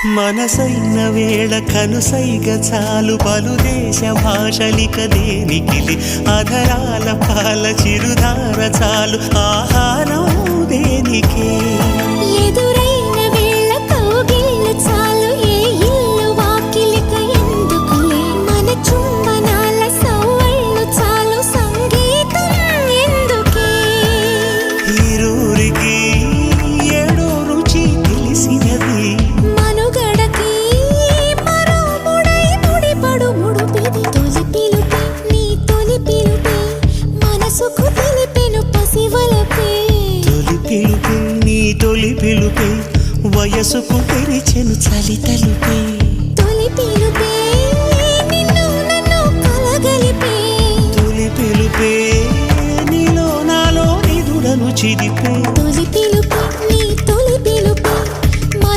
మనసైన వేళ కనుసైగ చాలు పలు దేశ భాషలిక దేనికిలి అధరాల పాల చిరుధార చాలు ఆహారం దేనికే ఎదురైన వేళ కౌగిళ్ళు చాలు ఏ ఇల్లు వాకిలిక ఎందుకులే మన చుంబనాల సవ్వళ్ళు చాలు సంగీతం ఎందుకే ఈరూరికి ఏడో రుచి తెలిసినది మనుగడకి మరో ముడై ముడిపడు ముడుపిది తొలి పిలుపే నీ తొలి పిలుపే మనసుకు తెలిపెను పసివలపే తొలి పిలుపే నీ తొలి పిలుపే వయసుకు తెరిచెను చలి తలుపే తొలి పిలుపే నిన్ను నన్ను కలగలిపే తొలి పిలుపే నీలో నాలో నిదుడను చిదిపే